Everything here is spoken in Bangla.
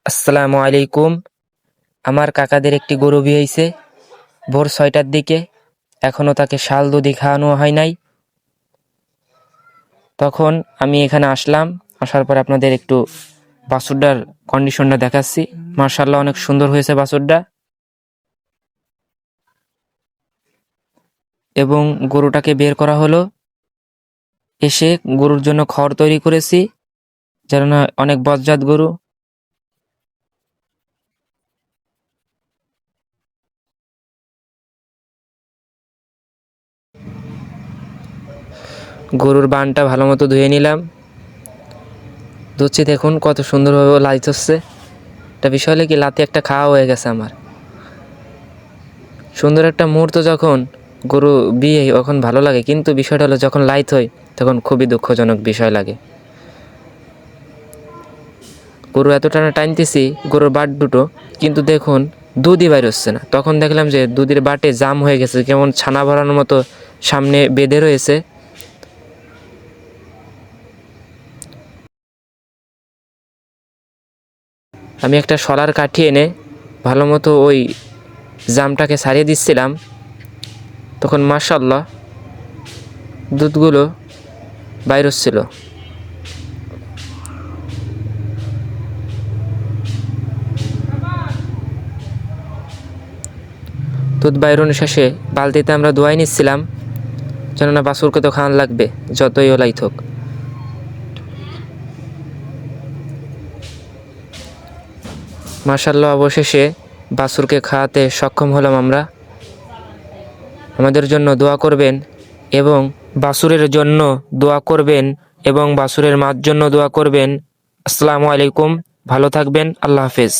আসসালামু আলাইকুম। আমার কাকাদের একটি গরু বিয়েছে ভোর 6টার দিকে। এখনো তাকে শাল দুধি খাওয়ানো হয় নাই। তখন আমি এখানে আসলাম, আসার পর আপনাদের একটু বাছুরটার কন্ডিশনটা দেখাচ্ছি। মাশাআল্লাহ, অনেক সুন্দর হয়েছে বাছুরটা। এবং গরুটাকে বের করা হলো। এসে গরুর জন্য খড় তৈরি করেছি, যেন না অনেক বজ্জাত গরু। গরুর বানটা ভালো মতো ধুয়ে নিলাম। ধুচ্ছি, দেখুন কত সুন্দরভাবে লাইট হচ্ছে। একটা বিষয় হলে কি, লাতে একটা খাওয়া হয়ে গেছে আমার। সুন্দর একটা মুহূর্ত যখন গরু বিয়ে তখন ভালো লাগে, কিন্তু বিষয়টা হলো যখন লাইট হয় তখন খুবই দুঃখজনক বিষয় লাগে। গরু এত টানা টানতেছি, গরুর বাট দুটো, কিন্তু দেখুন দুধই বাইর হচ্ছে না। তখন দেখলাম যে দুধের বাটে জাম হয়ে গেছে, কেমন ছানা ভরানোর মতো সামনে বেঁধে রয়েছে। আমি একটা শলার কাঠি এনে ভালো মতো ওই জামটাকে ছাড়িয়ে দিচ্ছিলাম। তখন মাশাআল্লাহ দুধগুলো বাইর হচ্ছিল। দুধ বাইরন শেষে বালতিতে আমরা দোয়াই নিচ্ছিলাম, যেন না বাছুরকে তো খাওয়ান লাগবে যতই ওলাই থাক। মাশাআল্লাহ, অবশেষে বাছুরকে খাওয়াতে সক্ষম হলাম আমরা। আমাদের জন্য দোয়া করবেন এবং বাছুরের জন্য দোয়া করবেন এবং বাছুরের মার জন্য দোয়া করবেন। আসসালামু আলাইকুম, ভালো থাকবেন, আল্লাহ হাফেজ।